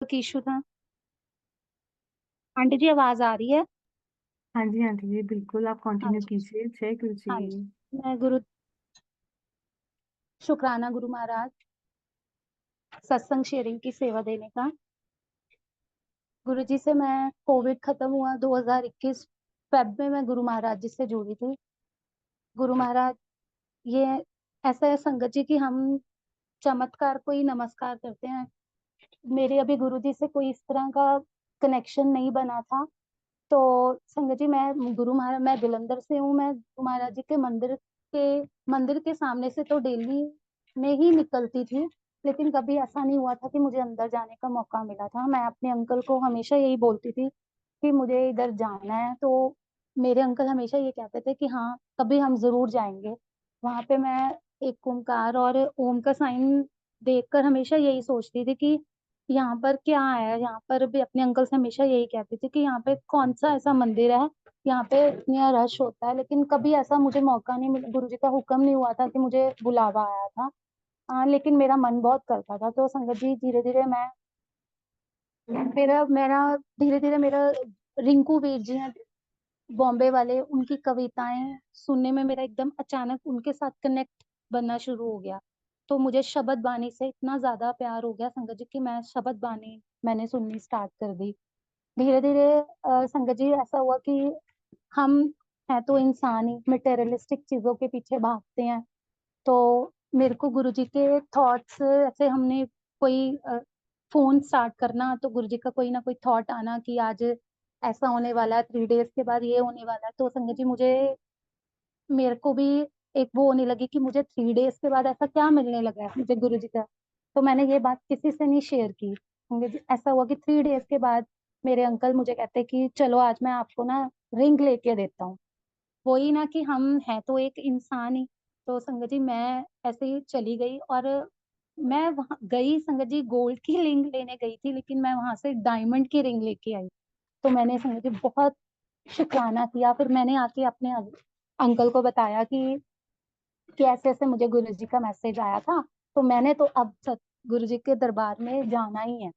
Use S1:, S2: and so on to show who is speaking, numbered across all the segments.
S1: की इशू था। आंटी जी आवाज आ रही है?
S2: हाँ जी बिल्कुल, आप
S1: हाँ
S2: कंटिन्यू
S1: जी।
S2: कीजिए। जय गुरु जी।
S1: हाँ जी। मैं गुरु शुक्राना गुरु महाराज सत्संग शेयरिंग की सेवा देने का। गुरु जी से मैं कोविड खत्म हुआ 2021 फेब में मैं गुरु महाराज जी से जुड़ी थी। गुरु महाराज ये ऐसा है संगत जी कि हम चमत्कार को ही नमस्कार करते हैं। मेरे अभी गुरु जी से कोई इस तरह का कनेक्शन नहीं बना था। तो संगत जी मैं गुरु महाराज मैं जलंधर से हूँ। मैं गुरु महाराज जी के मंदिर के सामने से तो डेली में ही निकलती थी। लेकिन कभी ऐसा नहीं हुआ था कि मुझे अंदर जाने का मौका मिला था। मैं अपने अंकल को हमेशा यही बोलती थी कि मुझे इधर जाना है। तो मेरे अंकल हमेशा ये कहते थे कि हाँ कभी हम जरूर जाएंगे वहां पे। मैं एक ओमकार और ओम का साइन देखकर हमेशा यही सोचती थी कि यहाँ पर क्या है। यहाँ पर भी अपने अंकल से हमेशा यही कहती थी कि यहाँ पे कौन सा ऐसा मंदिर है यहाँ पे इतना रश होता है। लेकिन कभी ऐसा मुझे मौका नहीं मिला, गुरु जी का हुक्म नहीं हुआ था कि मुझे बुलावा आया था। लेकिन मेरा मन बहुत करता था। तो संगत जी धीरे धीरे मैं मेरा मेरा धीरे धीरे मेरा रिंकू वीर जी हैं बॉम्बे वाले, उनकी कविताएं सुनने में मेरा एकदम अचानक उनके साथ कनेक्ट बनना शुरू हो गया। तो मुझे शबद बानी से इतना ज्यादा प्यार हो गया संगत जी कि मैं शबद बानी मैंने सुननी स्टार्ट कर दी। धीरे धीरे संगत जी ऐसा हुआ कि हम हैं तो इंसान ही मटेरियलिस्टिक चीजों के पीछे भागते हैं। तो मेरे को गुरुजी के थॉट्स ऐसे हमने कोई फोन स्टार्ट करना तो गुरुजी का कोई ना कोई थॉट आना कि आज ऐसा होने वाला है, 3 डेज के बाद ये होने वाला है। तो संगत जी मेरे को भी एक वो होने लगी कि मुझे 3 डेज के बाद ऐसा क्या मिलने लगा है मुझे गुरुजी का। तो मैंने ये बात किसी से नहीं शेयर की। संगत जी ऐसा हुआ कि 3 डेज के बाद मेरे अंकल मुझे कहते कि चलो आज मैं आपको ना रिंग लेके देता हूँ। वही ना कि हम हैं तो एक इंसान ही। तो संगत जी मैं ऐसे ही चली गई और मैं वहां गई संगत जी गोल्ड की रिंग लेने गई थी, लेकिन मैं वहां से डायमंड की रिंग लेके आई। तो मैंने संगत जी बहुत शुक्राना किया। फिर मैंने आके अपने अंकल को बताया कि ऐसे ऐसे मुझे गुरु जी का मैसेज आया था। तो मैंने तो अब गुरु जी के दरबार में जाना ही है।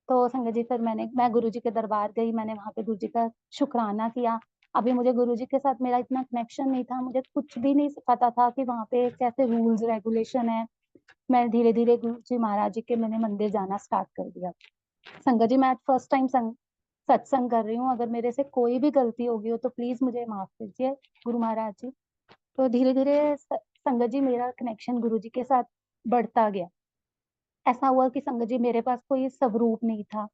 S1: तो संगत जी फिर मैं गुरु जी के दरबार गई। मैंने वहां पे गुरु जी का शुक्राना किया। अभी मुझे गुरु जी के साथ मेरा इतना कनेक्शन नहीं था, मुझे कुछ भी नहीं पता था कि वहां पे कैसे रूल्स रेगुलेशन है। मैं धीरे धीरे गुरु जी महाराज जी के मैंने मंदिर जाना स्टार्ट कर दिया। संगत जी मैं आज फर्स्ट टाइम सत्संग कर रही हूँ। अगर मेरे से कोई भी गलती होगी हो तो प्लीज मुझे माफ कीजिए गुरु महाराज जी। तो धीरे धीरे संगत जी मेरा कनेक्शन गुरु जी के साथ बढ़ता गया। ऐसा हुआ कि संगत जी मेरे पास कोई स्वरूप नहीं था।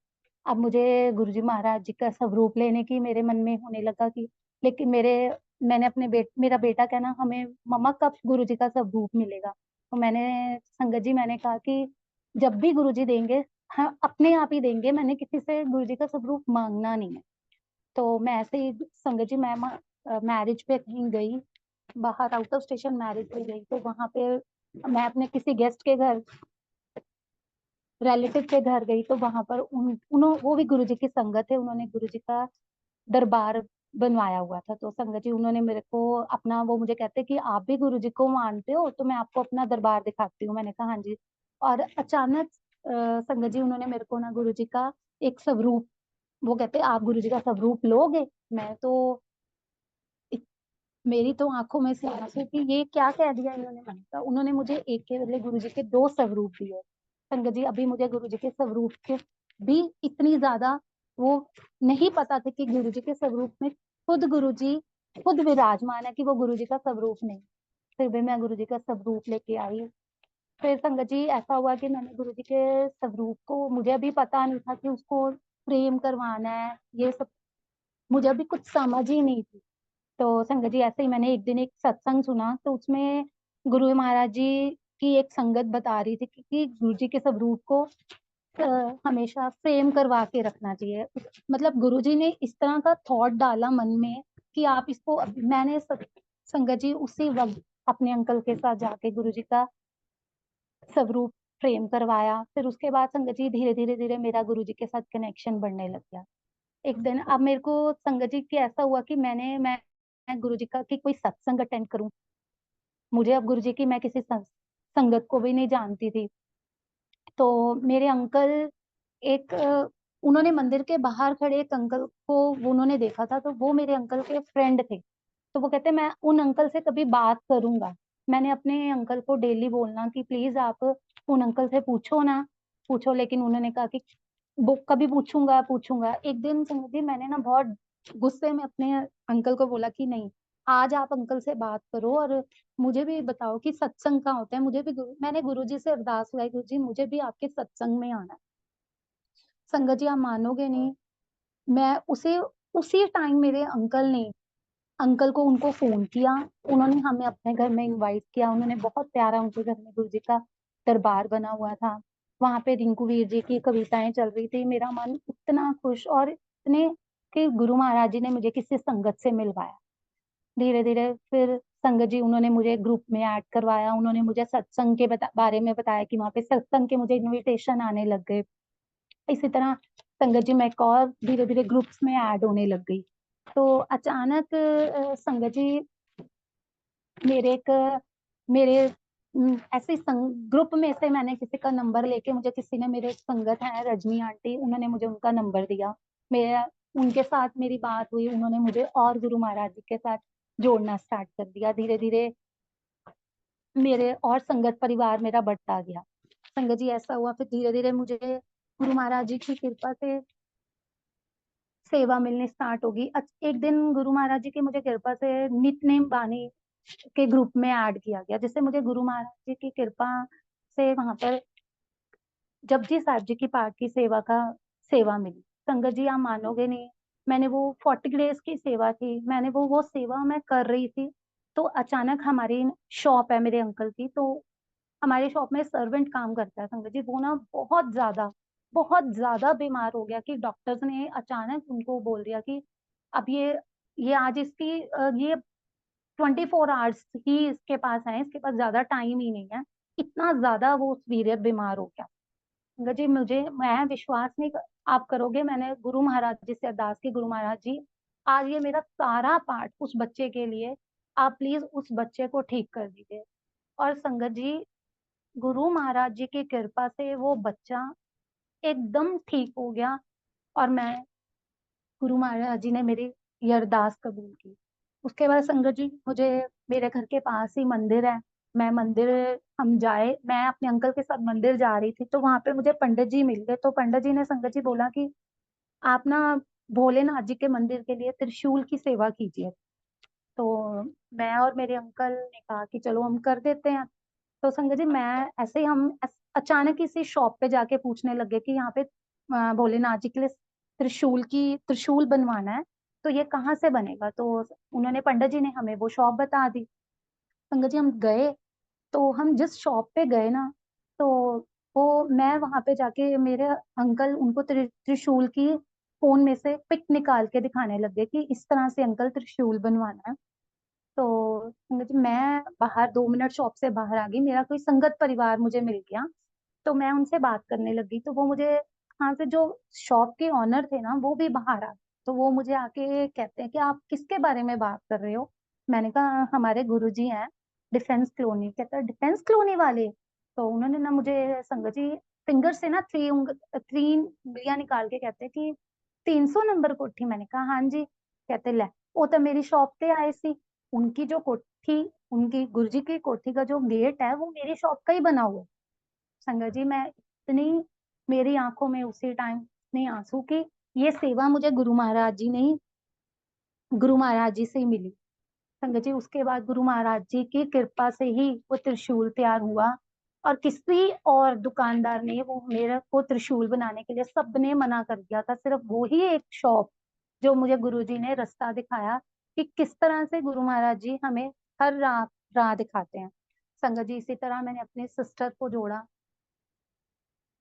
S1: अब मुझे गुरुजी महाराज जी का स्वरूप लेने की मेरे मन में होने लगा कि लेकिन मैंने मेरा बेटा कहना हमें मम्मा कब गुरुजी का स्वरूप मिलेगा। तो संगत जी मैंने कहा कि जब भी गुरुजी देंगे हाँ अपने आप ही देंगे, मैंने किसी से गुरुजी का स्वरूप मांगना नहीं है। तो मैं ऐसे ही संगत जी मैं मैरिज पे कहीं गई, बाहर आउट ऑफ स्टेशन मैरिज पे गई। तो वहां पे मैं अपने किसी गेस्ट के घर रिलेटिव के घर गई। तो वहां पर वो भी गुरुजी की संगत है, उन्होंने गुरुजी का दरबार बनवाया हुआ था। तो संगत जी उन्होंने मेरे को अपना वो मुझे कहते कि आप भी गुरुजी को मानते हो तो मैं आपको अपना दरबार दिखाती हूँ। मैंने कहा हाँ जी। और अचानक संगत जी उन्होंने मेरे को ना गुरुजी का एक स्वरूप, वो कहते आप गुरुजी का स्वरूप लोगे। मैं तो इत- मेरी तो आंखों में से आंसू कि ये क्या कह दिया इन्होंने। मैंने कहा उन्होंने मुझे एक के बदले गुरुजी के दो स्वरूप दिए। संगत जी अभी मुझे गुरुजी के स्वरूप के भी इतनी ज्यादा वो नहीं पता था कि गुरुजी के स्वरूप में खुद गुरुजी खुद विराजमान है, कि वो गुरुजी का स्वरूप नहीं। फिर भी मैं गुरुजी का स्वरूप लेके आई। फिर संगत जी ऐसा हुआ कि मैंने गुरुजी के स्वरूप को, मुझे अभी पता नहीं था कि उसको फ्रेम करवाना है, ये सब मुझे अभी कुछ समझ ही नहीं थी। तो संगत जी ऐसे ही मैंने एक दिन एक सत्संग सुना। तो उसमें गुरु महाराज जी की एक संगत बता रही थी कि गुरु जी के स्वरूप को हमेशा फ्रेम करवा के रखना चाहिए। मतलब गुरु जी ने इस तरह का थॉट डाला मन में कि आप इसको, मैंने संगत जी उसी वक्त अपने अंकल के साथ जाके गुरु जी का स्वरूप फ्रेम करवाया। फिर उसके बाद संगत जी धीरे धीरे धीरे मेरा गुरु जी के साथ कनेक्शन बढ़ने लग गया। एक दिन अब मेरे को संगत जी की ऐसा हुआ कि मैं गुरु जी का कि कोई सत्संग अटेंड करूं। मुझे अब गुरु जी की मैं किसी संगत को भी नहीं जानती थी। तो मेरे अंकल एक उन्होंने मंदिर के बाहर खड़े एक अंकल को वो उन्होंने देखा था, तो वो मेरे अंकल के फ्रेंड थे। तो वो कहते मैं उन अंकल से कभी बात करूंगा। मैंने अपने अंकल को डेली बोलना कि प्लीज आप उन अंकल से पूछो ना, पूछो, लेकिन उन्होंने कहा कि वो कभी पूछूंगा पूछूंगा। एक दिन समझिए मैंने ना बहुत गुस्से में अपने अंकल को बोला कि नहीं, आज आप अंकल से बात करो और मुझे भी बताओ कि सत्संग कहाँ होता है। मुझे भी मैंने गुरुजी से अरदास लगाई, गुरुजी मुझे भी आपके सत्संग में आना है। संगत जी आप मानोगे नहीं, मैं उसी टाइम मेरे अंकल को उनको फोन किया। उन्होंने हमें अपने घर में इनवाइट किया। उन्होंने बहुत प्यारा, उनके घर में गुरु जी का दरबार बना हुआ था। वहां पे रिंकू वीर जी की कविताएं चल रही थी। मेरा मन इतना खुश और इतने कि गुरु महाराज जी ने मुझे किसी संगत से मिलवाया। धीरे धीरे फिर संगत जी उन्होंने मुझे ग्रुप में ऐड करवाया। उन्होंने मुझे सत्संग के बारे में बताया कि वहां पे सत्संग के मुझे इनविटेशन आने लग गए। इसी तरह संगत जी मैं एक और धीरे धीरे ग्रुप्स में ऐड होने लग गई। तो अचानक संगत जी मेरे एक मेरे ऐसे ग्रुप में से मैंने किसी का नंबर लेके, मुझे किसी ने, मेरे एक संगत है रजनी आंटी, उन्होंने मुझे उनका नंबर दिया। मेरा उनके साथ मेरी बात हुई। उन्होंने मुझे और गुरु महाराज जी के साथ जोड़ना स्टार्ट कर दिया। धीरे धीरे मेरे और संगत परिवार मेरा बढ़ता गया। संगत जी ऐसा हुआ, फिर धीरे धीरे मुझे गुरु महाराज जी की कृपा से सेवा मिलनी स्टार्ट होगी। एक दिन गुरु महाराज जी की मुझे कृपा से नित्य बानी के ग्रुप में ऐड किया गया, जिससे मुझे गुरु महाराज जी की कृपा से वहां पर जपजी साहिब जी की पाठ की सेवा मिली। संगत जी आप मानोगे नहीं, मैंने वो 40 डेज की सेवा थी, मैंने वो सेवा मैं कर रही थी। तो अचानक हमारी शॉप है मेरे अंकल की, तो हमारे शॉप में सर्वेंट काम करता है संगत जी, वो ना बहुत ज्यादा बीमार हो गया कि डॉक्टर्स ने अचानक उनको बोल दिया कि अब ये आज इसकी ये 24 आवर्स ही इसके पास है, इसके पास ज्यादा टाइम ही नहीं है। इतना ज्यादा वो सीरियस बीमार हो गया। संगत जी मुझे, मैं विश्वास नहीं आप करोगे, मैंने गुरु महाराज जी से अरदास की, गुरु महाराज जी आज ये मेरा सारा पाठ उस बच्चे के लिए, आप प्लीज उस बच्चे को ठीक कर दीजिए। और संगत जी गुरु महाराज जी की कृपा से वो बच्चा एकदम ठीक हो गया। और मैं, गुरु महाराज जी ने मेरी ये अरदास कबूल की। उसके बाद संगत जी मुझे, मेरे घर के पास ही मंदिर है, मैं मंदिर, मैं अपने अंकल के साथ मंदिर जा रही थी, तो वहां पे मुझे पंडित जी मिल गए। तो पंडित जी ने संगत जी बोला कि आप ना भोलेनाथ जी के मंदिर के लिए त्रिशूल की सेवा कीजिए। तो मैं और मेरे अंकल ने कहा कि चलो हम कर देते हैं। तो संगत जी मैं ऐसे ही अचानक इसी शॉप पे जाके पूछने लगे कि यहाँ पे भोलेनाथ जी के लिए त्रिशूल बनवाना है, तो ये कहाँ से बनेगा। तो उन्होंने, पंडित जी ने हमें वो शॉप बता दी। संगत जी हम गए, तो हम जिस शॉप पे गए ना, तो वो मैं वहां पे जाके, मेरे अंकल उनको त्रिशूल की फोन में से पिक निकाल के दिखाने लग गए कि इस तरह से अंकल त्रिशूल बनवाना है। तो संगत जी मैं बाहर 2 मिनट शॉप से बाहर आ गई, मेरा कोई संगत परिवार मुझे मिल गया। तो मैं उनसे बात करने लगी, तो वो मुझे, हाँ, से जो शॉप के ऑनर थे ना वो भी बाहर आ गए। तो वो मुझे आके कहते हैं कि आप किसके बारे में बात कर रहे हो। मैंने कहा हमारे गुरुजी हैं डिफेंस कॉलोनी। कहता है डिफेंस कॉलोनी वाले। तो उन्होंने ना मुझे संगत जी फिंगर से ना 3 उंगलियां निकाल के कहते हैं कि 300 नंबर कोठी। मैंने कहा हाँ जी। कहते ले, वो तो मेरी शॉप पे आए सी, उनकी जो कोठी, उनकी गुरुजी की कोठी का जो गेट है वो मेरी शॉप का ही बना हुआ है। संगत जी मैं इतनी, मेरी आंखों में उसी टाइम इतने आंसू की, ये सेवा मुझे गुरु महाराज जी से ही मिली। संगत जी उसके बाद गुरु महाराज जी की कृपा से ही वो त्रिशूल तैयार हुआ। और किसी और दुकानदार ने वो मेरे को त्रिशूल बनाने के लिए, सबने मना कर दिया था, सिर्फ वो ही एक शॉप जो मुझे गुरुजी ने रास्ता दिखाया कि किस तरह से गुरु महाराज जी हमें हर राह दिखाते हैं। संगत जी इसी तरह मैंने अपने सिस्टर को जोड़ा।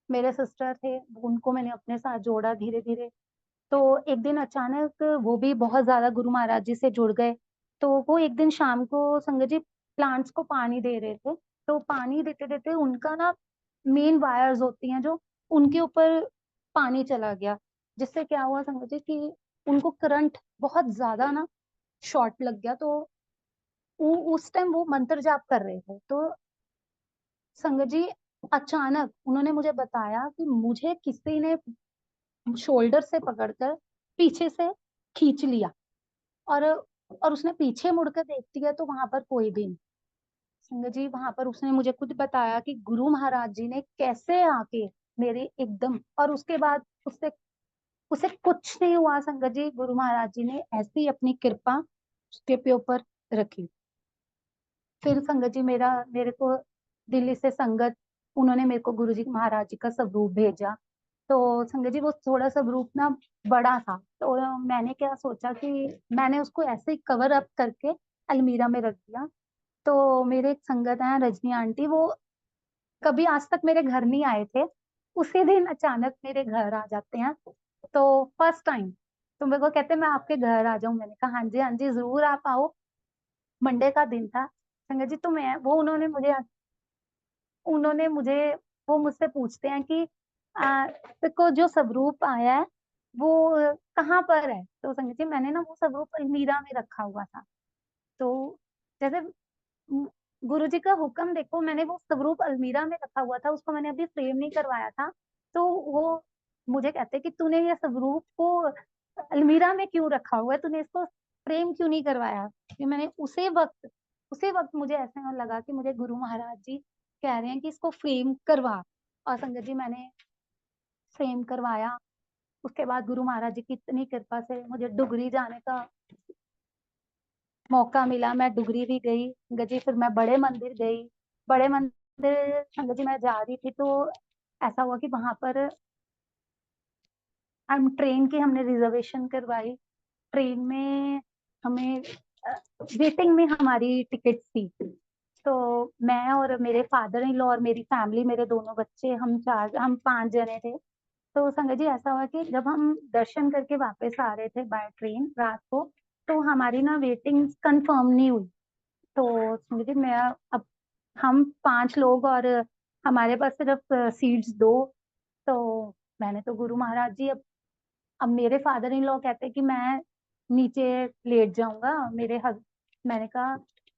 S1: मेरे सिस्टर थे, उनको मैंने अपने साथ जोड़ा धीरे धीरे। तो एक दिन अचानक वो भी बहुत ज्यादा गुरु महाराज जी से जुड़ गए। तो वो एक दिन शाम को संगत जी प्लांट्स को पानी दे रहे थे। तो पानी देते देते उनका ना, मेन वायर्स होती हैं जो, उनके ऊपर पानी चला गया। जिससे क्या हुआ संगत जी कि उनको करंट बहुत ज्यादा ना शॉर्ट लग गया। तो उस टाइम वो मंत्र जाप कर रहे थे। तो संगत जी अचानक उन्होंने मुझे बताया कि मुझे किसी ने शोल्डर से पकड़कर पीछे से खींच लिया, और उसने पीछे मुड़कर देख दिया तो वहां पर कोई भी नहीं। संगत जी, वहां पर उसने मुझे खुद बताया कि गुरु महाराज जी ने कैसे आके मेरे एकदम, और उसके बाद उससे उसे कुछ नहीं हुआ संगत जी। गुरु महाराज जी ने ऐसी अपनी कृपा उसके पे ऊपर रखी। फिर संगत जी, मेरे को दिल्ली से संगत, उन्होंने मेरे को गुरु जी महाराज जी का स्वरूप भेजा। तो संगत जी, वो थोड़ा स्वरूप ना बड़ा था, तो मैंने क्या सोचा कि मैंने उसको ऐसे ही कवर अप करके अलमीरा में रख दिया। तो मेरे एक संगत है रजनी आंटी, वो कभी आज तक मेरे घर नहीं आए थे, उसी दिन अचानक मेरे घर आ जाते हैं। तो फर्स्ट टाइम तो मेरे को कहते मैं आपके घर आ जाऊं। मैंने कहा हाँ जी जरूर आप आओ। मंडे का दिन था संगत जी। तो मैं वो उन्होंने मुझे वो मुझसे पूछते हैं कि तेरे को जो स्वरूप आया है वो कहाँ पर है। तो संगत जी, मैंने ना वो स्वरूप अलमीरा में रखा हुआ था। तो जैसे गुरु जी का हुक्म, देखो मैंने वो स्वरूप अलमीरा में रखा हुआ था, उसको मैंने अभी फ्रेम नहीं करवाया था। तो वो मुझे कहते कि तूने ये स्वरूप को अलमीरा में क्यों रखा हुआ है, तूने इसको फ्रेम क्यों नहीं करवाया। कि मैंने उसी वक्त मुझे ऐसे लगा कि मुझे गुरु महाराज जी कह रहे हैं कि इसको फ्रेम करवा। और संगत जी, मैंने फ्रेम करवाया। उसके बाद गुरु महाराज जी की इतनी कृपा से मुझे डुगरी जाने का मौका मिला। मैं डुगरी भी गई संगत जी। फिर मैं बड़े मंदिर गई। बड़े मंदिर संगत जी मैं जा रही थी तो ऐसा हुआ कि वहां पर हम ट्रेन की हमने रिजर्वेशन करवाई। ट्रेन में हमें वेटिंग में हमारी टिकट थी। तो मैं और मेरे फादर इन लॉ और मेरी फैमिली, मेरे दोनों बच्चे, हम 5 जने थे। तो संगत जी, ऐसा हुआ कि जब हम दर्शन करके वापस आ रहे थे बाय ट्रेन रात को, तो हमारी ना वेटिंग कंफर्म नहीं हुई। तो संगत जी, मैं अब हम 5 लोग और हमारे पास सिर्फ सीट्स 2। तो मैंने तो गुरु महाराज जी, अब मेरे फादर इन लॉ कहते कि मैं नीचे लेट जाऊंगा मैंने कहा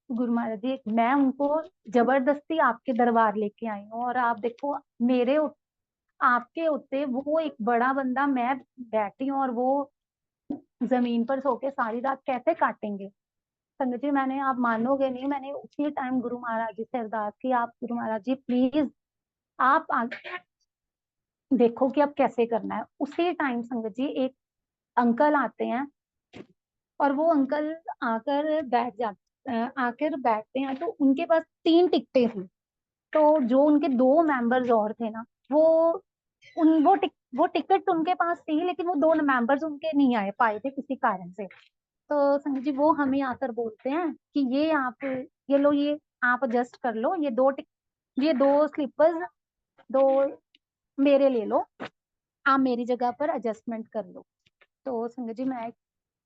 S1: गुरु महाराज जी, मैं उनको जबरदस्ती आपके दरबार लेके आई हूँ, और आप देखो आपके उत्ते वो एक बड़ा बंदा, मैं बैठी हूँ और वो जमीन पर सो के सारी रात कैसे काटेंगे। संगत जी, मैंने, आप मानोगे नहीं, मैंने उसी टाइम गुरु महाराज जी से अरदास की, आप गुरु महाराज जी प्लीज आप देखो कि अब कैसे करना है। उसी टाइम संगत जी एक अंकल आते हैं, और वो अंकल आकर बैठते हैं। तो उनके पास 3 टिकटें थी। तो जो उनके 2 मेंबर्स और थे ना, वो वो टिकट उनके पास थी, लेकिन वो 2 मेंबर्स उनके नहीं आए पाए थे किसी कारण से। तो संजय जी, वो हमें आकर बोलते हैं कि ये लो, ये आप एडजस्ट कर लो, ये 2 स्लीपर्स, 2 मेरे ले लो, आप मेरी जगह पर एडजस्टमेंट कर लो। तो संगत जी, मैं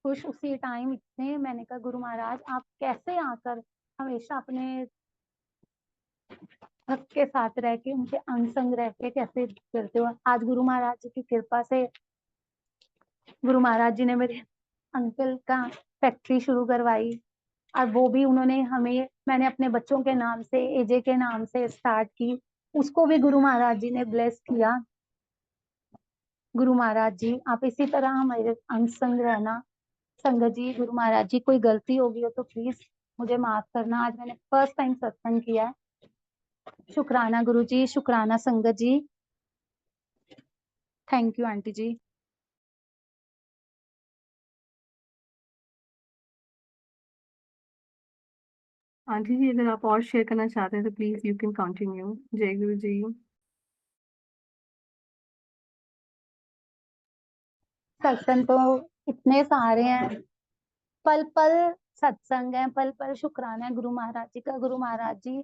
S1: खुश उसी टाइम इतने, मैंने कहा गुरु महाराज आप कैसे आकर हमेशा अपने भक्त के साथ रह के, उनके अंग संग रह के कैसे करते हो। आज गुरु महाराज जी की कृपा से गुरु महाराज जी ने मेरे अंकल का फैक्ट्री शुरू करवाई। और वो भी उन्होंने हमें, मैंने अपने बच्चों के नाम से, एजे के नाम से स्टार्ट की, उसको भी गुरु महाराज जी ने ब्लेस किया। गुरु महाराज जी, आप इसी तरह हमारे अंग संग रहना। संगत जी, गुरु महाराज जी, कोई गलती होगी हो तो प्लीज मुझे माफ करना। आज मैंने फर्स्ट टाइम सत्संग किया है। शुक्राना गुरु जी, शुक्राना संगत जी। Thank you aunty ji.
S2: Auntie ji, अगर आप और शेयर करना चाहते हैं तो प्लीज यू कैन कंटिन्यू। जय गुरु जी।
S1: सत्संग तो इतने सारे हैं, पल पल सत्संग है, पल पल शुक्राना है गुरु महाराज जी का। गुरु महाराज जी,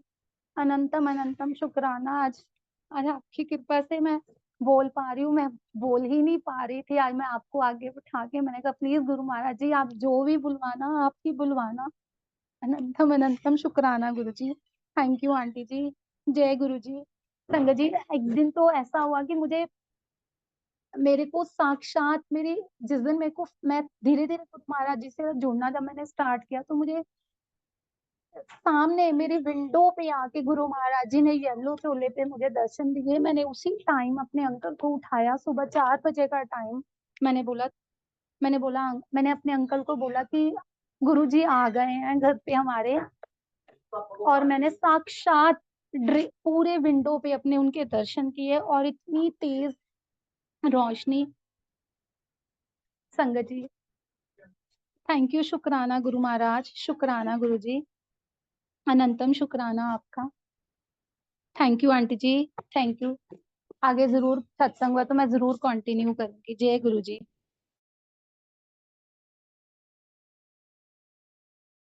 S1: अनंतम अनंतम शुक्राना। आज आपकी कृपा से मैं बोल पा रही हूँ। मैं बोल ही नहीं पा रही थी, आज मैं आपको आगे बिठा के मैंने कहा प्लीज गुरु महाराज जी, आप जो भी बुलवाना आप ही बुलवाना। अनंतम अनंतम शुक्राना गुरु जी। थैंक यू आंटी जी। जय गुरु जी। संगत जी, एक दिन तो ऐसा हुआ कि मेरे को साक्षात मेरी जिस दिन मेरे को मैं धीरे धीरे गुरु महाराज जी से जुड़ना जब मैंने स्टार्ट किया, तो मुझे सामने मेरी विंडो पे आके गुरु महाराज जी ने येलो चोले पे मुझे दर्शन दिए। मैंने उसी टाइम अपने अंकल को उठाया, सुबह 4 बजे का टाइम। मैंने बोला मैंने अपने अंकल को बोला कि गुरुजी आ गए हैं घर पे हमारे। और मैंने साक्षात पूरे विंडो पे अपने उनके दर्शन किए, और इतनी तेज रोशनी। संगत जी, थैंक यू, शुक्राना गुरु महाराज, शुक्राना गुरु जी, अनंतम शुक्राना आपका। Thank you aunty ji, thank you. आगे जरूर सत्संग हुआ तो मैं जरूर कंटिन्यू करूंगी। जय गुरु जी।